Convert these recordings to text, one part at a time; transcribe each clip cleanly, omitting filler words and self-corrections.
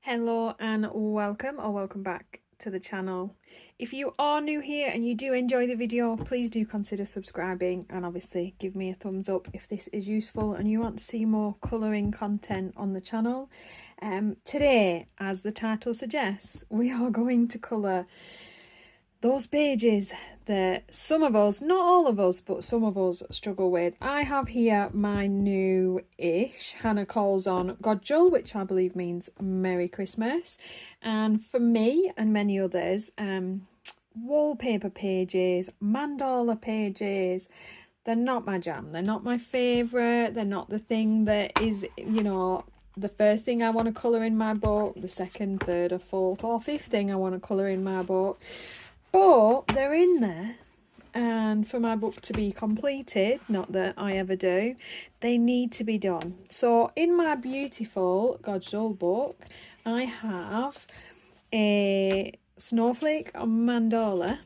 Hello and welcome back to the channel. If you are new here and you do enjoy the video, please do consider subscribing and obviously give me a thumbs up if this is useful and you want to see more colouring content on the channel. Today, as the title suggests, we are going to colour those pages that some of us, not all of us, but some of us struggle with. I have here my new-ish Hanna Karlzon God Jul, which I believe means Merry Christmas. And for me and many others, wallpaper pages, mandala pages, they're not my jam. They're not my favourite. They're not the thing that is, you know, the first thing I want to colour in my book, the second, third or fourth or fifth thing I want to colour in my book. But they're in there, and for my book to be completed, not that I ever do, they need to be done. So in my beautiful God Jul book, I have a snowflake mandala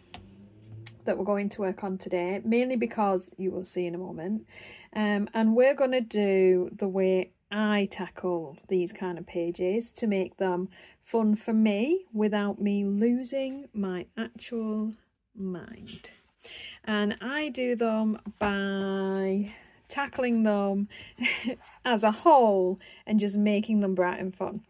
that we're going to work on today, mainly because you will see in a moment. And we're going to do the way I tackle these kind of pages to make them fun for me without me losing my actual mind. And I do them by tackling them as a whole and just making them bright and fun.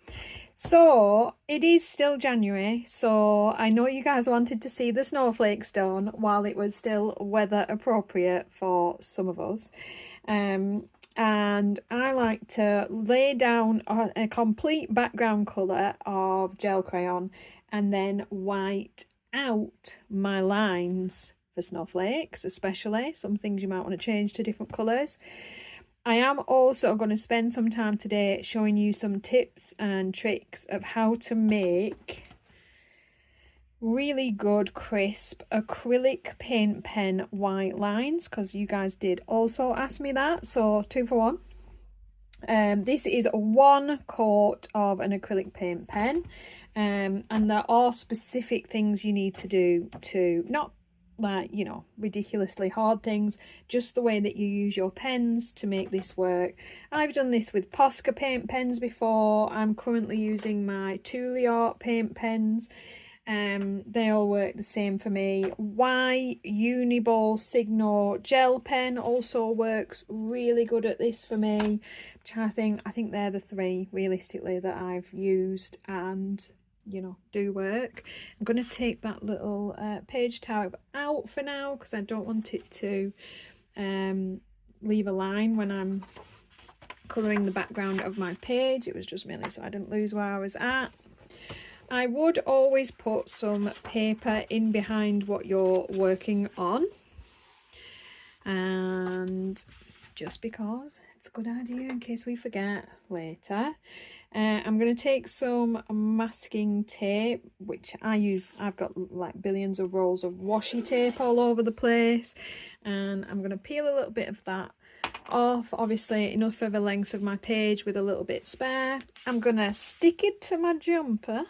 So it is still January, so I know you guys wanted to see the snowflakes done while it was still weather appropriate for some of us. And I like to lay down a complete background colour of gel crayon and then white out my lines for snowflakes, especially. Some things you might want to change to different colours. I am also going to spend some time today showing you some tips and tricks of how to make really good crisp acrylic paint pen white lines, because you guys did also ask me that, so 2 for 1. This is 1 quart of an acrylic paint pen, and there are specific things you need to do to, not like, you know, ridiculously hard things, just the way that you use your pens to make this work. I've done this with Posca paint pens before. I'm currently using my tooli art paint pens. They all work the same for me. Uniball Signo gel pen also works really good at this for me, which I think they're the 3 realistically that I've used and, you know, do work. I'm going to take that little page tab out for now because I don't want it to leave a line when I'm colouring the background of my page. It was just mainly so I didn't lose where I was at. I would always put some paper in behind what you're working on, and just because it's a good idea in case we forget later. I'm going to take some masking tape, which I use. I've got like billions of rolls of washi tape all over the place, and I'm going to peel a little bit of that off, obviously enough of a length of my page with a little bit spare. I'm going to stick it to my jumper.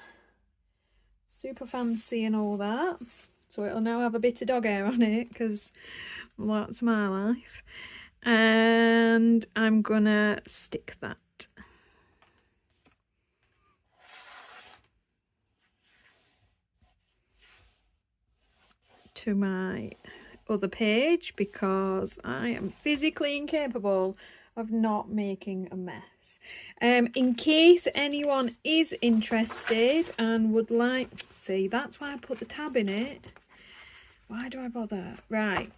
Super fancy and all that, so it'll now have a bit of dog hair on it because that's my life. And I'm gonna stick that to my other page because I am physically incapable of not making a mess. In case anyone is interested and would like, see, that's why I put the tab in it. Why do I bother? Right,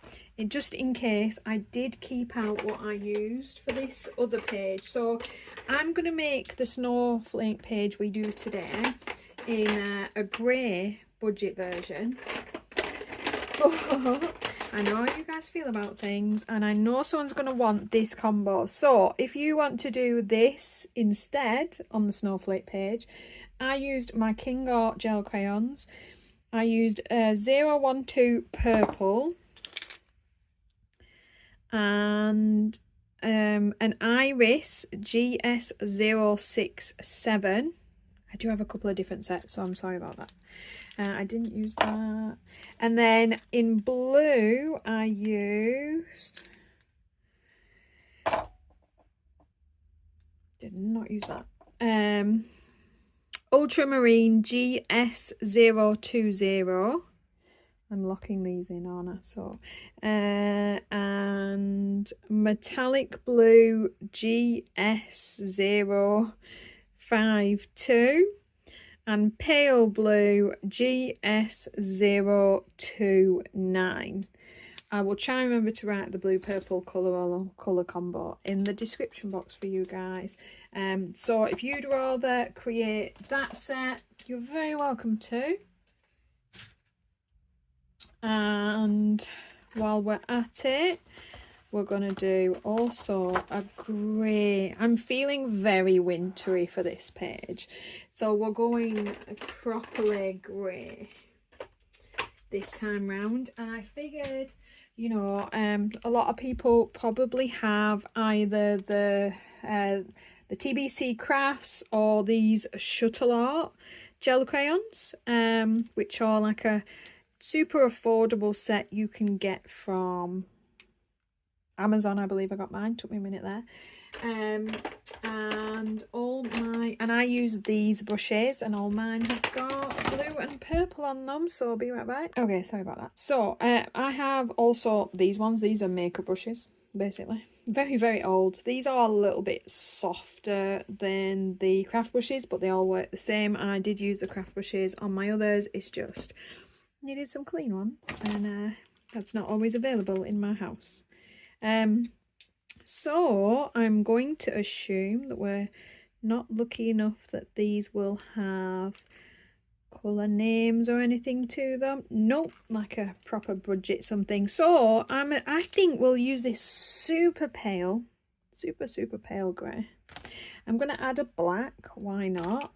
just in case, I did keep out what I used for this other page. So I'm going to make the snowflake page we do today in a grey budget version. I know how you guys feel about things, and I know someone's going to want this combo. So if you want to do this instead on the snowflake page, I used my Kingart gel crayons. I used a 012 purple and an Iris GS067. I do have a couple of different sets, so I'm sorry about that. I didn't use that. And then in blue, I used... Did not use that. ultramarine GS020. I'm locking these in, aren't I? So, and metallic blue GS052 and pale blue GS029. I will try and remember to write the blue purple colour combo in the description box for you guys. So if you'd rather create that set, you're very welcome to. And while we're at it, we're going to do also a grey. I'm feeling very wintry for this page, so we're going properly grey this time round. And I figured, you know, a lot of people probably have either the TBC Crafts or these Shuttle Art gel crayons, which are like a super affordable set you can get from Amazon. I believe I got mine, took me a minute there. And I use these brushes, and all mine have got blue and purple on them, so I'll be right back. Okay, sorry about that. So I have also these ones. These are makeup brushes, basically. Very, very old. These are a little bit softer than the craft brushes, but they all work the same, and I did use the craft brushes on my others. It's just needed some clean ones, and that's not always available in my house. So I'm going to assume that we're not lucky enough that these will have colour names or anything to them. Nope, like a proper budget something. So I think we'll use this super pale grey. I'm going to add a black, why not?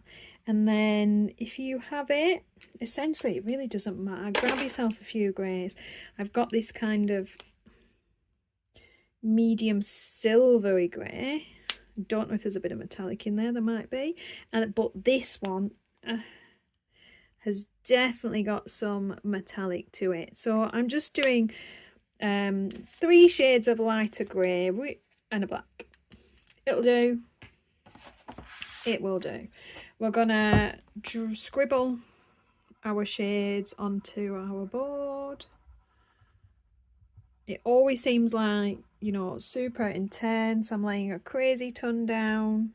And then if you have it, essentially it really doesn't matter. Grab yourself a few greys. I've got this kind of medium silvery grey. Don't know if there's a bit of metallic in there. There might be. But this one has definitely got some metallic to it. So I'm just doing 3 shades of lighter grey and a black. It'll do. It will do. We're gonna scribble our shades onto our board. It always seems like, you know, super intense. I'm laying a crazy ton down,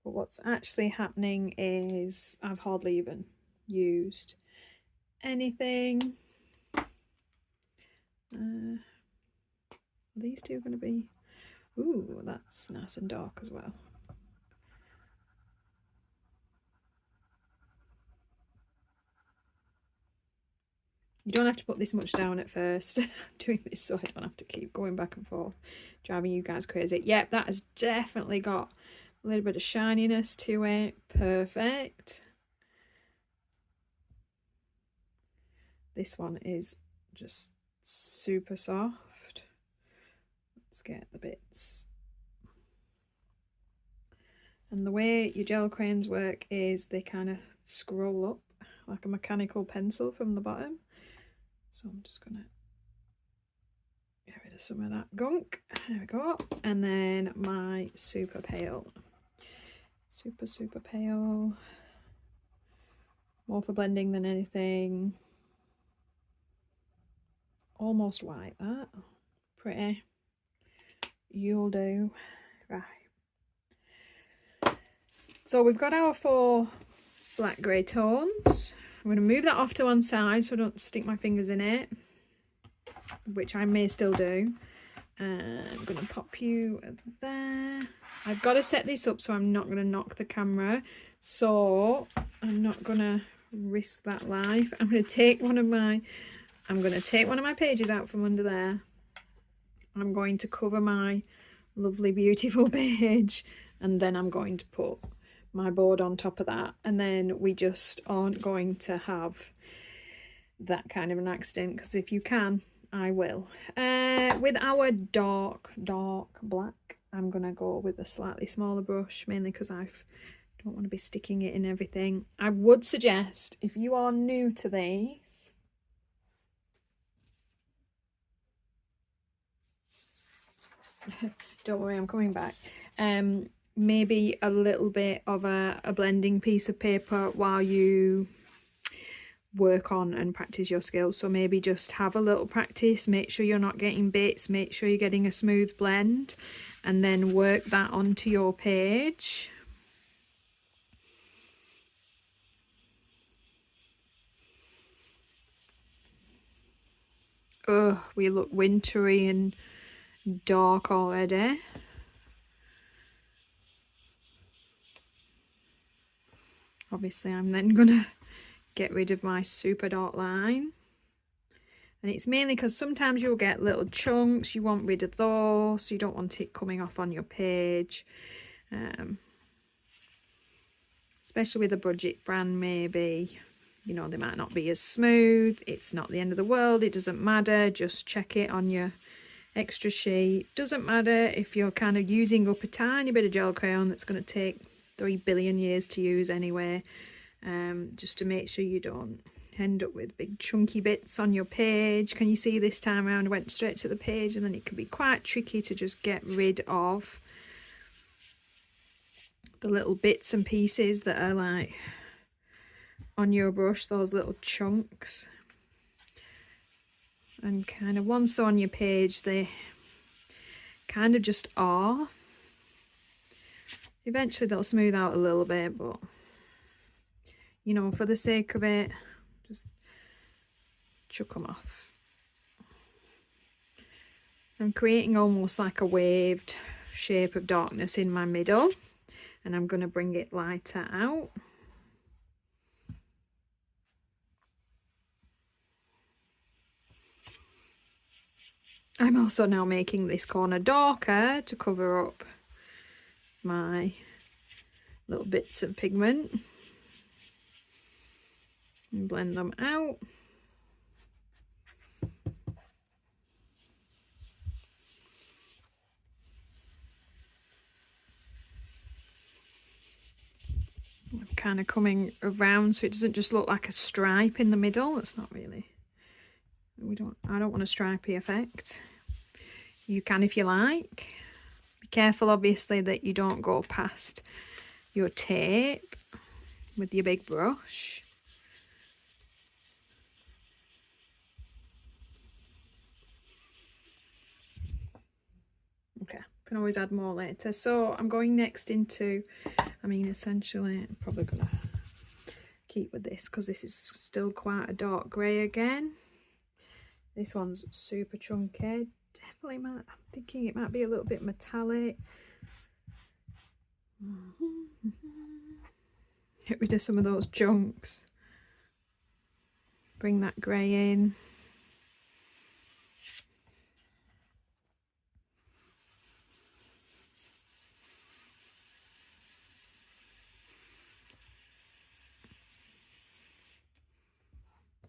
but what's actually happening is I've hardly even used anything. These two are going to be, ooh, that's nice and dark as well. You don't have to put this much down at first. I'm doing this so I don't have to keep going back and forth, driving you guys crazy. Yep, that has definitely got a little bit of shininess to it. Perfect. This one is just super soft. Let's get the bits. And the way your gel crayons work is they kind of scroll up like a mechanical pencil from the bottom. So I'm just gonna get rid of some of that gunk. There we go. And then my super pale. Super pale. More for blending than anything. Almost white, that. Pretty. You'll do. Right. So we've got our 4 black grey tones. I'm going to move that off to one side so I don't stick my fingers in it, which I may still do. I'm going to pop you there. I've got to set this up so I'm not going to knock the camera, so I'm not going to risk that life. I'm going to take one of my pages out from under there. I'm going to cover my lovely beautiful page, and then I'm going to put my board on top of that, and then we just aren't going to have that kind of an accident, because if you can, I will. With our dark black, I'm gonna go with a slightly smaller brush, mainly because I don't want to be sticking it in everything. I would suggest, if you are new to these, don't worry, I'm coming back. maybe a little bit of a blending piece of paper while you work on and practice your skills. So maybe just have a little practice, make sure you're not getting bits, make sure you're getting a smooth blend, and then work that onto your page. Oh, we look wintry and dark already. Obviously I'm then gonna get rid of my super dark line, and it's mainly because sometimes you'll get little chunks, you want rid of those, so you don't want it coming off on your page, especially with a budget brand. Maybe, you know, they might not be as smooth. It's not the end of the world, it doesn't matter, just check it on your extra sheet. Doesn't matter if you're kind of using up a tiny bit of gel crayon that's going to take 3 billion years to use anyway, just to make sure you don't end up with big chunky bits on your page. Can you see this time around I went straight to the page, and then it can be quite tricky to just get rid of the little bits and pieces that are like on your brush, those little chunks. And kind of once they're on your page, they kind of just are. Eventually they'll smooth out a little bit, but you know, for the sake of it, just chuck them off. I'm creating almost like a waved shape of darkness in my middle, and I'm going to bring it lighter out. I'm also now making this corner darker to cover up my little bits of pigment and blend them out. I'm kind of coming around so it doesn't just look like a stripe in the middle. It's not really, I don't want a stripy effect. You can if you like. Be careful obviously that you don't go past your tape with your big brush. Okay, can always add more later. So I'm going next into, I mean, essentially I'm probably gonna keep with this because this is still quite a dark grey again. This one's super chunky. Definitely might, I'm thinking it might be a little bit metallic. Get rid of some of those chunks. Bring that grey in.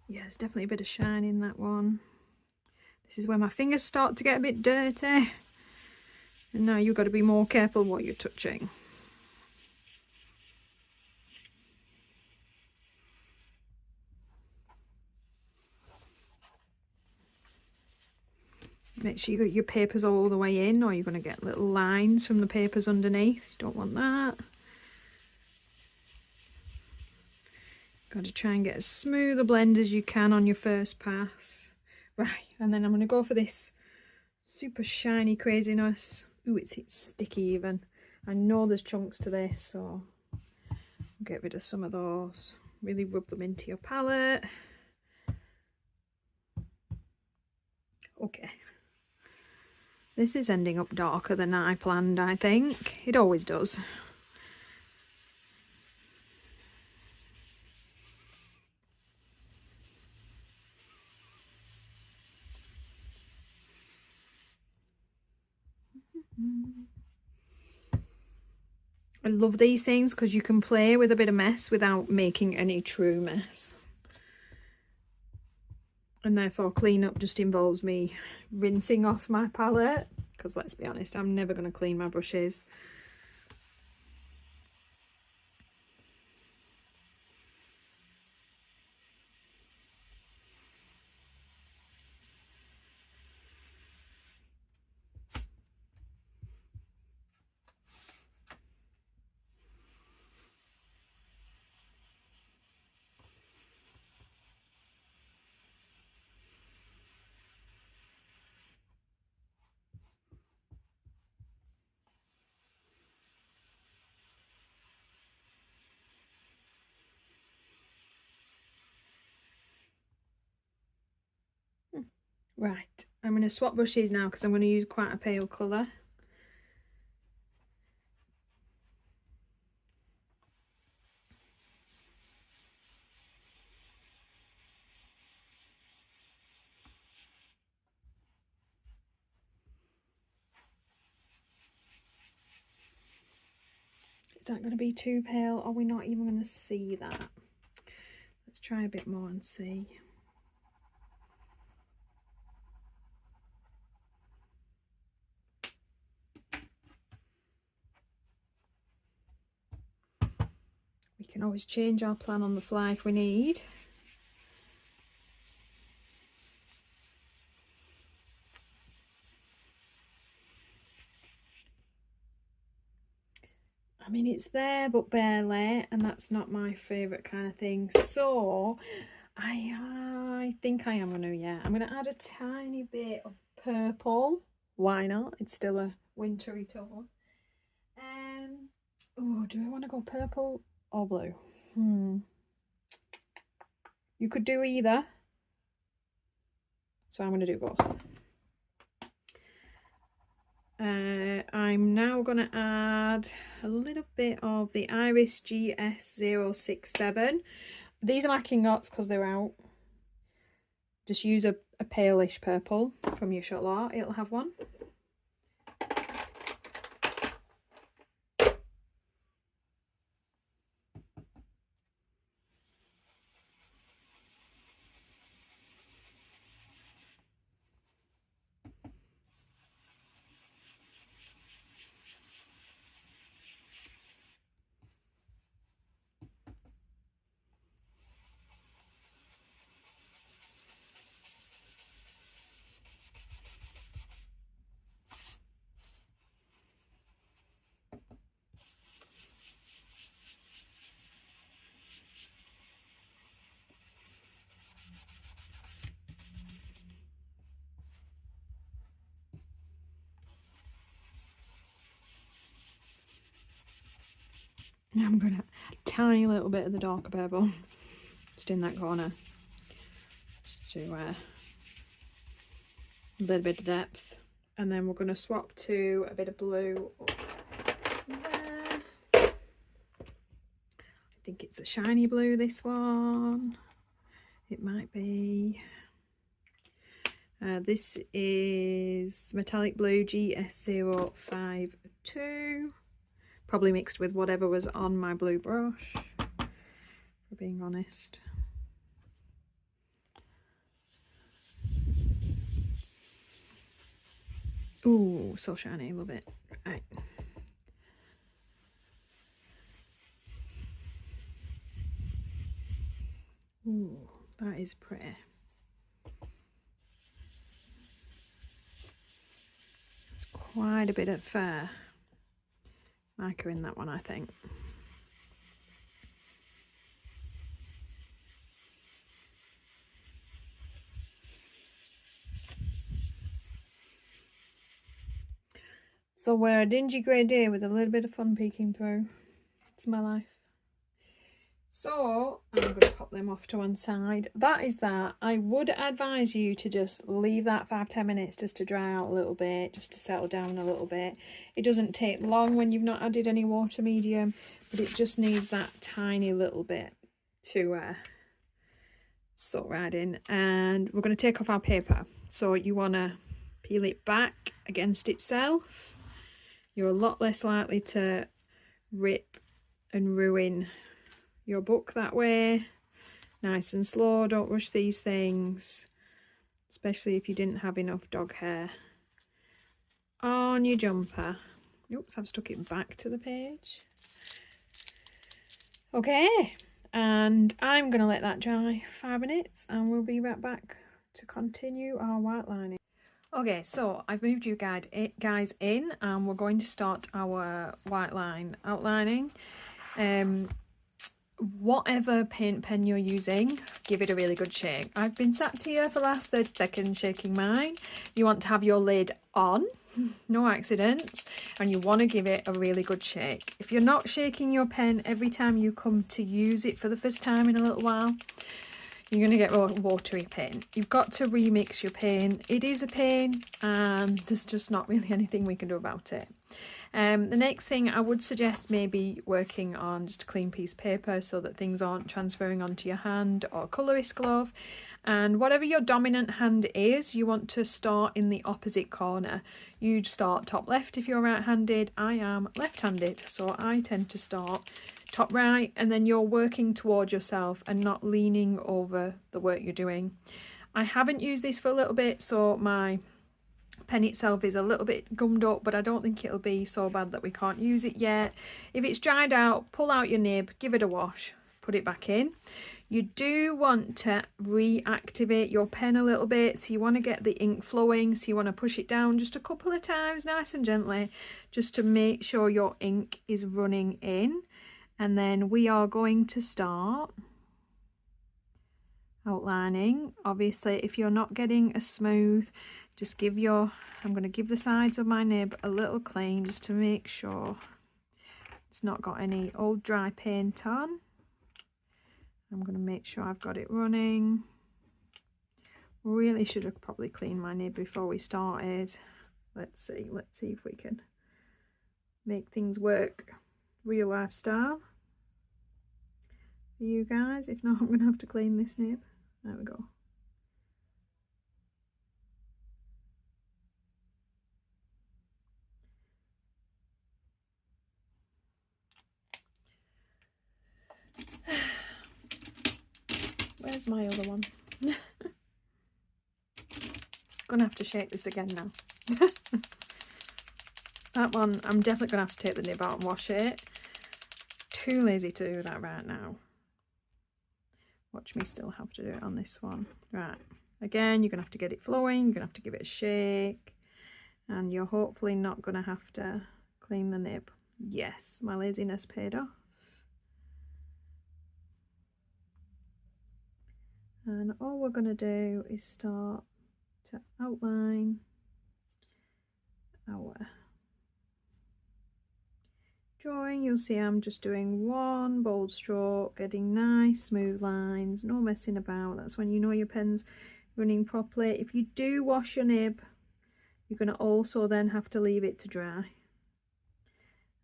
Yeah, there's definitely a bit of shine in that one. This is where my fingers start to get a bit dirty. And now you've got to be more careful what you're touching. Make sure you got your papers all the way in, or you're going to get little lines from the papers underneath. You don't want that. Got to try and get as smooth a blend as you can on your first pass. Right, and then I'm going to go for this super shiny craziness. Ooh, it's sticky even. I know there's chunks to this, so I'll get rid of some of those. Really rub them into your palette. Okay. This is ending up darker than I planned, I think. It always does. I love these things because you can play with a bit of mess without making any true mess. And therefore cleanup just involves me rinsing off my palette, because let's be honest, I'm never going to clean my brushes. Right, I'm going to swap brushes now because I'm going to use quite a pale colour. Is that going to be too pale? Are we not even going to see that? Let's try a bit more and see. We can always change our plan on the fly if we need. I mean, it's there but barely, and that's not my favourite kind of thing. So I think I am going to, yeah, I'm going to add a tiny bit of purple. Why not? It's still a wintry tone. Oh, do I want to go purple or blue? You could do either. So I'm going to do both. I'm now going to add a little bit of the Iris GS067. These are my Kingarts because they're out. Just use a palish purple from your shuttle. It'll have one. I'm going to add a tiny little bit of the darker purple just in that corner, just to a little bit of depth, and then we're going to swap to a bit of blue up there. I think it's a shiny blue, this one. It might be. This is metallic blue GS052. Probably mixed with whatever was on my blue brush, for being honest. Ooh, so shiny, love it. Right. Ooh, that is pretty. It's quite a bit of mica in that one, I think. So we're a dingy grey day with a little bit of fun peeking through. It's my life. So I'm going to pop them off to one side. That is that. I would advise you to just leave that 5-10 minutes just to dry out a little bit, just to settle down a little bit. It doesn't take long when you've not added any water medium, but it just needs that tiny little bit to soak right in. And we're going to take off our paper. So you want to peel it back against itself. You're a lot less likely to rip and ruin your book that way. Nice and slow, don't rush these things, especially if you didn't have enough dog hair on your jumper. Oops, I've stuck it back to the page. Okay, and I'm gonna let that dry 5 minutes and we'll be right back to continue our white lining. Okay, so I've moved you guys in and we're going to start our white line outlining. Whatever paint pen you're using, give it a really good shake. I've been sat here for the last 30 seconds shaking mine. You want to have your lid on, no accidents, and you want to give it a really good shake. If you're not shaking your pen every time you come to use it for the first time in a little while, you're going to get watery paint. You've got to remix your paint. It is a pain, and there's just not really anything we can do about it. The next thing I would suggest maybe working on just a clean piece of paper so that things aren't transferring onto your hand, or a colourist glove. And whatever your dominant hand is, you want to start in the opposite corner. You'd start top left if you're right-handed. I am left-handed, so I tend to start top right, and then you're working towards yourself and not leaning over the work you're doing. I haven't used this for a little bit, so my pen itself is a little bit gummed up, but I don't think it'll be so bad that we can't use it yet. If it's dried out, pull out your nib, give it a wash, put it back in. You do want to reactivate your pen a little bit, so you want to get the ink flowing, so you want to push it down just a couple of times nice and gently, just to make sure your ink is running in. And then we are going to start outlining. Obviously, if you're not getting a smooth, just give your, I'm going to give the sides of my nib a little clean just to make sure it's not got any old dry paint on. I'm going to make sure I've got it running. Really should have probably cleaned my nib before we started. Let's see if we can make things work real life style for you guys. If not, I'm going to have to clean this nib. There we go. Where's my other one? Gonna have to shake this again now. That one, I'm definitely gonna have to take the nib out and wash it. Too lazy to do that right now. Watch me still have to do it on this one. Right, again, you're gonna have to get it flowing, you're gonna have to give it a shake, and you're hopefully not gonna have to clean the nib. Yes, my laziness paid off. And all we're going to do is start to outline our drawing. You'll see I'm just doing one bold stroke, getting nice smooth lines, no messing about. That's when you know your pen's running properly. If you do wash your nib, you're going to also then have to leave it to dry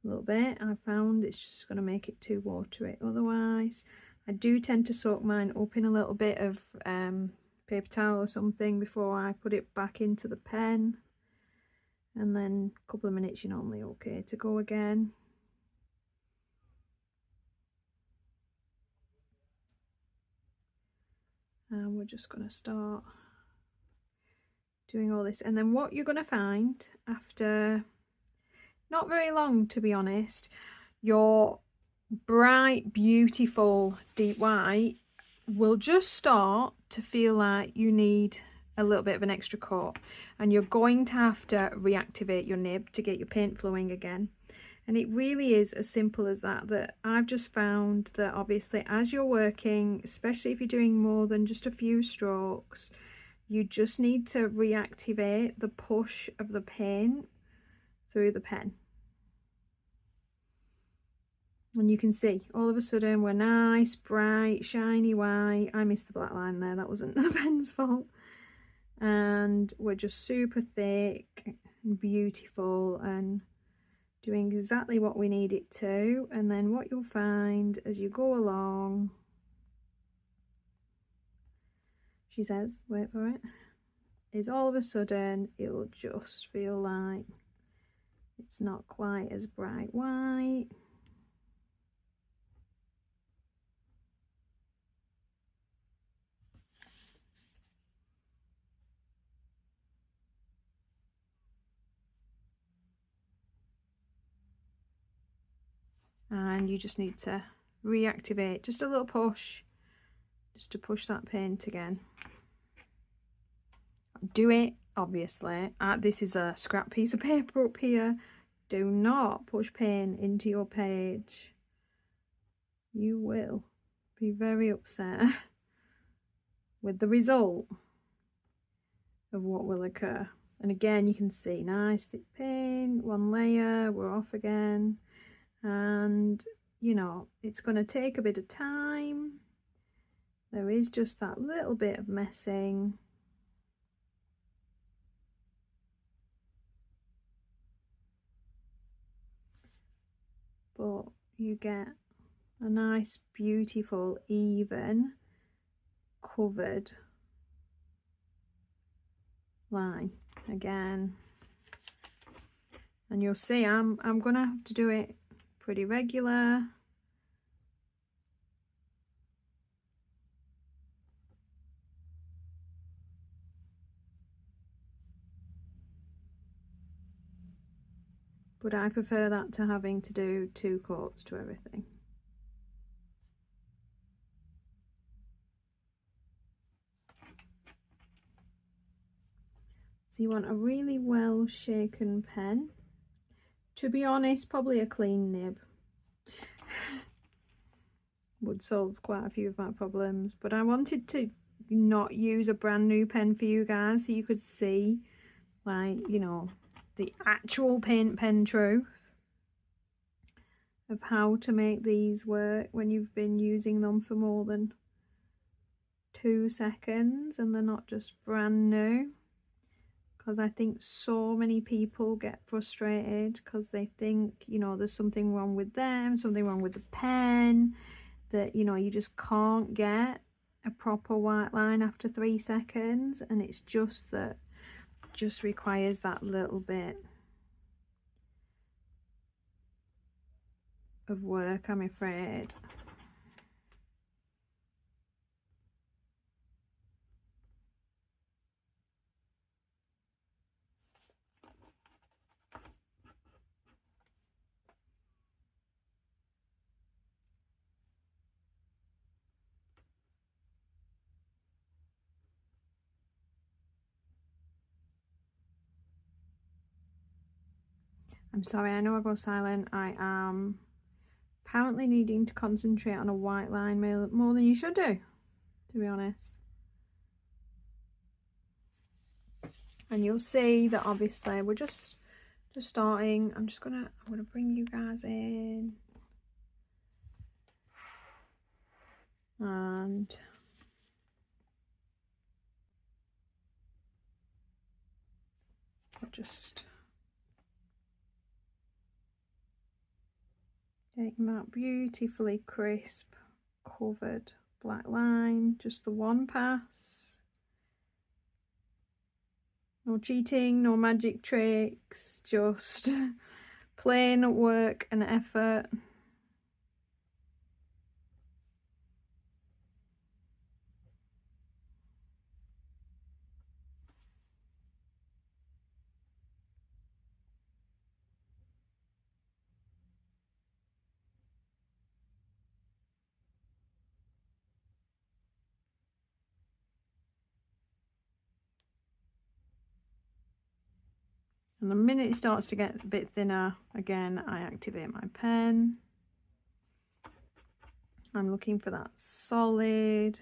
a little bit. I found it's just going to make it too watery otherwise. I do tend to soak mine up in a little bit of paper towel or something before I put it back into the pen, and then a couple of minutes you're normally okay to go again. And we're just going to start doing all this, and then what you're going to find after not very long, to be honest, your bright, beautiful deep white will just start to feel like you need a little bit of an extra coat, and you're going to have to reactivate your nib to get your paint flowing again. And it really is as simple as that. That I've just found that obviously as you're working, especially if you're doing more than just a few strokes, you just need to reactivate the push of the paint through the pen. And you can see all of a sudden we're nice, bright, shiny white. I missed the black line there, that wasn't the pen's fault. And we're just super thick and beautiful and doing exactly what we need it to. And then what you'll find as you go along, she says, wait for it, is all of a sudden it'll just feel like it's not quite as bright white. And you just need to reactivate, just a little push, just to push that paint again. Do it, obviously. This is a scrap piece of paper up here. Do not push paint into your page. You will be very upset with the result of what will occur. And again, you can see nice thick paint, one layer, we're off again. And you know, it's going to take a bit of time, there is just that little bit of messing. But you get a nice, beautiful, even, covered line again. And you'll see I'm gonna have to do it pretty regular. But I prefer that to having to do 2 coats to everything. So you want a really well shaken pen. To be honest, probably a clean nib would solve quite a few of my problems. But I wanted to not use a brand new pen for you guys so you could see, like, you know, the actual paint pen truth of how to make these work when you've been using them for more than 2 seconds and they're not just brand new. Because I think so many people get frustrated because they think, you know, there's something wrong with them, something wrong with the pen, that, you know, you just can't get a proper white line after 3 seconds, and it's just that just requires that little bit of work, I'm afraid. I'm sorry, I know I go silent. I am apparently needing to concentrate on a white line more than you should do, to be honest. And you'll see that obviously we're just starting. I'm gonna bring you guys in, and just taking that beautifully crisp covered black line, just the one pass. No cheating, no magic tricks, just plain work and effort. And the minute it starts to get a bit thinner, again, I activate my pen. I'm looking for that solid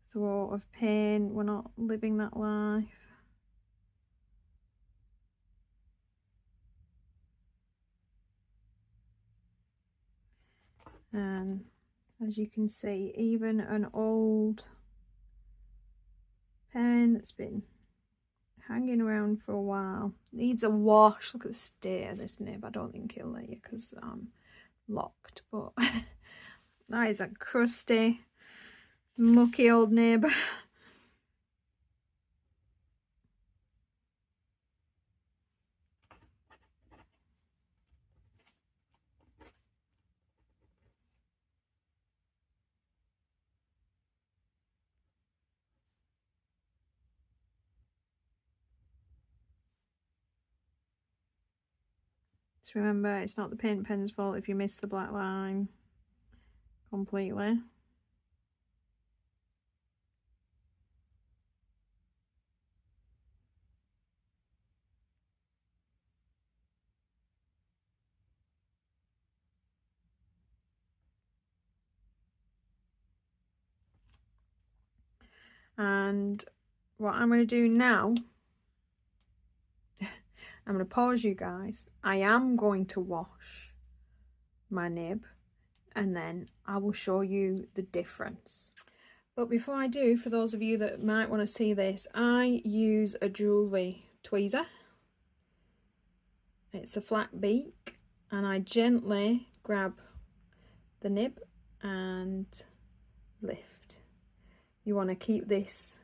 throat of paint. We're not living that life. And as you can see, even an old pen that's been hanging around for a while needs a wash. Look at the state of this nib. I don't think he'll let you because I'm locked, but that is a crusty, mucky old nib. Just remember, it's not the paint pen's fault if you miss the black line completely. And what I'm going to do now, I'm going to pause you guys. I am going to wash my nib and then I will show you the difference. But before I do, for those of you that might want to see this, I use a jewellery tweezer. It's a flat beak, and I gently grab the nib and lift. You want to keep this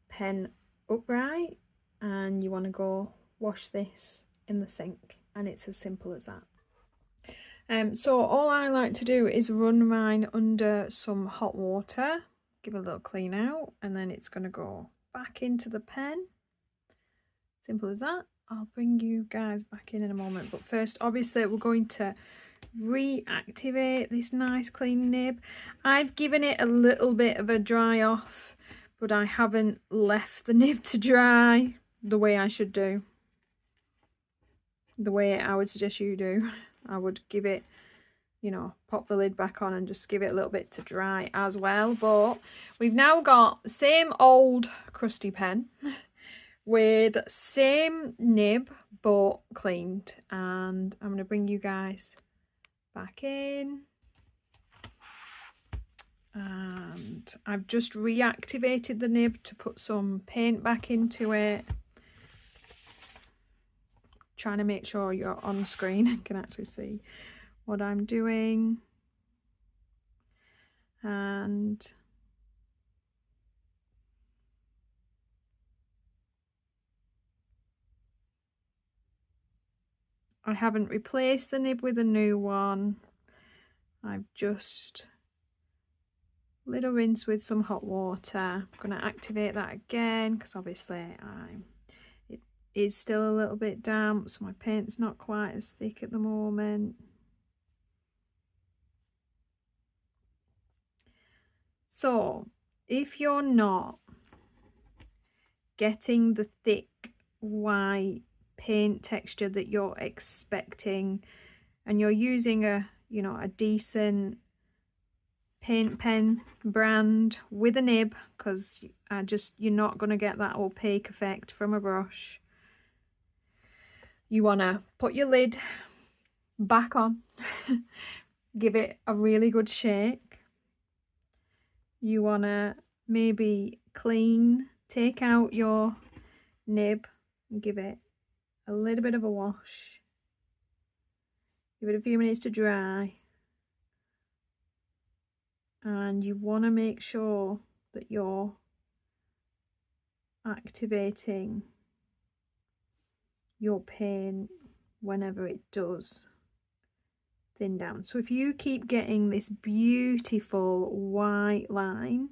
pen upright, and you want to go wash this in the sink, and it's as simple as that. So all I like to do is run mine under some hot water, give it a little clean out, and then it's going to go back into the pen. Simple as that. I'll bring you guys back in a moment, but first obviously we're going to reactivate this nice clean nib. I've given it a little bit of a dry off, but I haven't left the nib to dry the way I should do, the way I would suggest you do. I would give it, you know, pop the lid back on and just give it a little bit to dry as well. But we've now got the same old crusty pen with same nib but cleaned, and I'm going to bring you guys back in. And I've just reactivated the nib to put some paint back into it. Trying to make sure you're on screen and can actually see what I'm doing. And I haven't replaced the nib with a new one. I've just little rinse with some hot water. I'm going to activate that again because obviously it is still a little bit damp, so my paint's not quite as thick at the moment. So if you're not getting the thick white paint texture that you're expecting, and you're using a, you know, a decent paint pen brand with a nib, because you're not going to get that opaque effect from a brush, you want to put your lid back on, give it a really good shake. You want to maybe take out your nib and give it a little bit of a wash. Give it a few minutes to dry. And you want to make sure that you're activating your paint whenever it does thin down. So if you keep getting this beautiful white line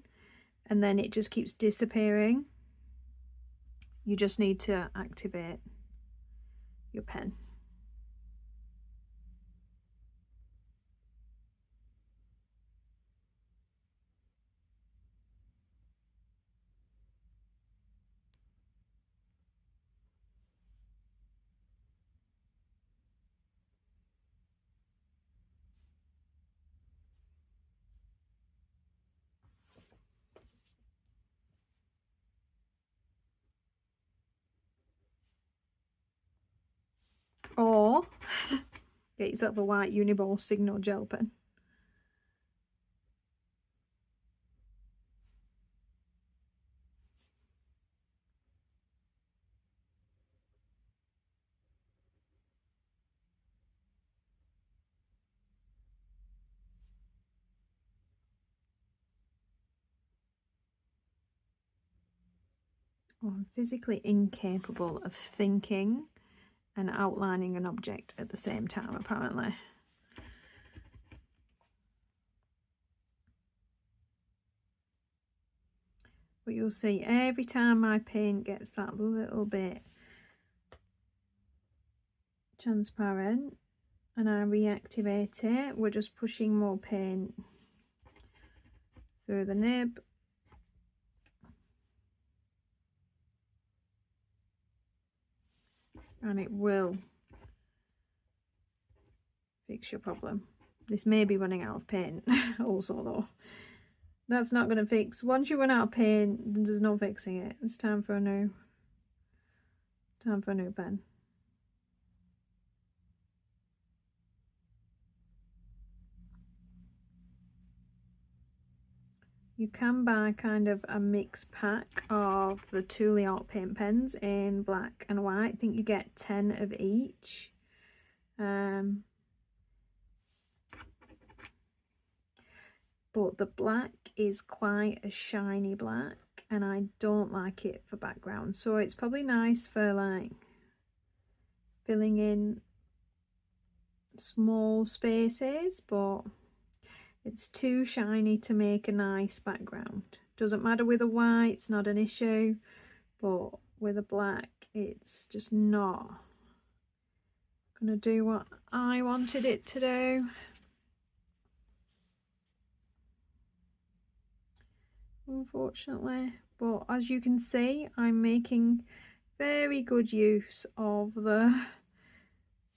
and then it just keeps disappearing, you just need to activate your pen. Or get yourself a white uniball signo gel pen. I'm physically incapable of thinking and outlining an object at the same time, apparently. But you'll see every time my paint gets that little bit transparent and I reactivate it, we're just pushing more paint through the nib. And it will fix your problem. This may be running out of paint also though. That's not going to fix. Once you run out of paint, there's no fixing it. It's time for a new pen. You can buy kind of a mixed pack of the Tooli art paint pens in black and white. I think you get 10 of each. But the black is quite a shiny black and I don't like it for background, so it's probably nice for like filling in small spaces, but it's too shiny to make a nice background. Doesn't matter with a white, it's not an issue, but with a black it's just not gonna do what I wanted it to do. Unfortunately, but as you can see, I'm making very good use of the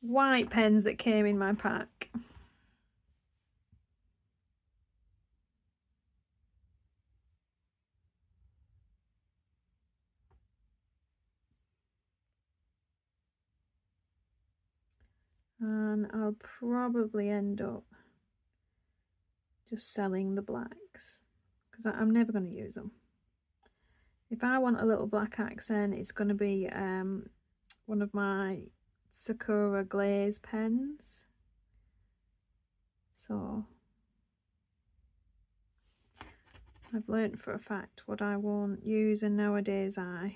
white pens that came in my pack. And I'll probably end up just selling the blacks because I'm never going to use them. If I want a little black accent, it's going to be one of my Sakura glaze pens. So I've learnt for a fact what I won't use, and nowadays I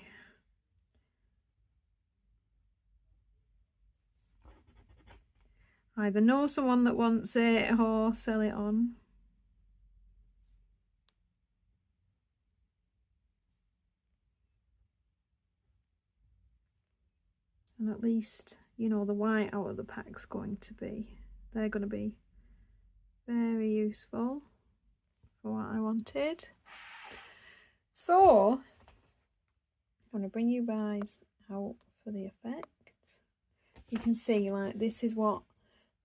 either know someone that wants it or sell it on. And at least, you know, the white out of the pack's they're going to be very useful for what I wanted. So I'm going to bring you guys out for the effect. You can see, like, this is what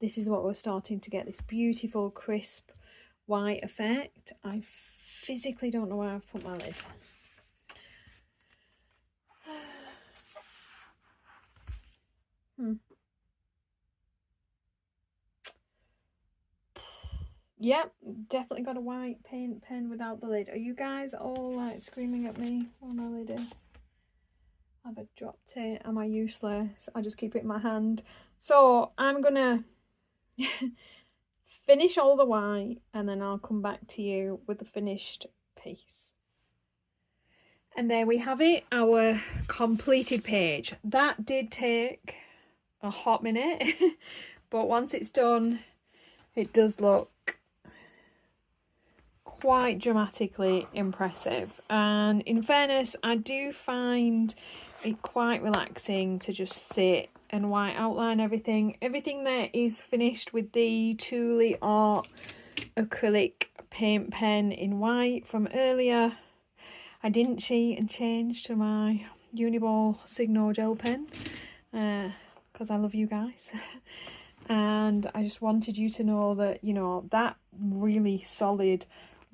we're starting to get, this beautiful crisp white effect. I physically don't know where I've put my lid. Yep, definitely got a white paint pen without the lid. Are you guys all like screaming at me where my lid is? Have I dropped it? Am I useless? I just keep it in my hand. So I'm gonna finish all the white and then I'll come back to you with the finished piece. And there we have it, our completed page. That did take a hot minute, but once it's done, it does look quite dramatically impressive. And in fairness, I do find it quite relaxing to just sit and white outline everything. Everything there is finished with the Tooli Art acrylic paint pen in white from earlier. I didn't cheat and change to my uniball signo gel pen because I love you guys. And I just wanted you to know that, you know, that really solid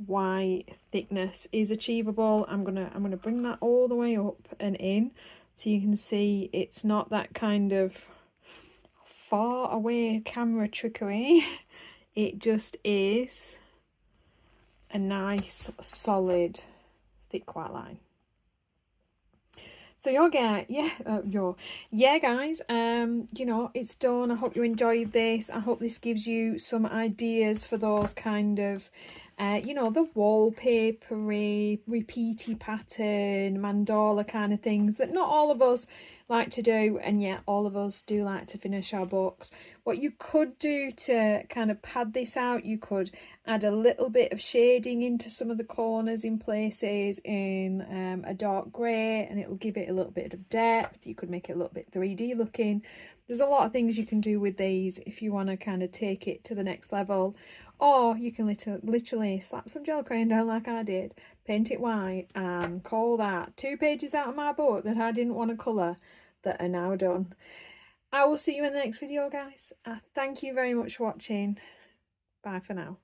white thickness is achievable. I'm gonna bring that all the way up and in so you can see it's not that kind of far away camera trickery. It just is a nice solid thick white line. So yeah guys, you know, it's done. I hope you enjoyed this. I hope this gives you some ideas for those kind of you know, the wallpapery, repeaty pattern, mandala kind of things that not all of us like to do, and yet all of us do like to finish our books. What you could do to kind of pad this out, you could add a little bit of shading into some of the corners in places in a dark grey, and it'll give it a little bit of depth. You could make it a little bit 3D looking. There's a lot of things you can do with these if you want to kind of take it to the next level. Or you can literally slap some gel crayon down like I did, paint it white, and call that 2 pages out of my book that I didn't want to colour that are now done. I will see you in the next video, guys. Thank you very much for watching. Bye for now.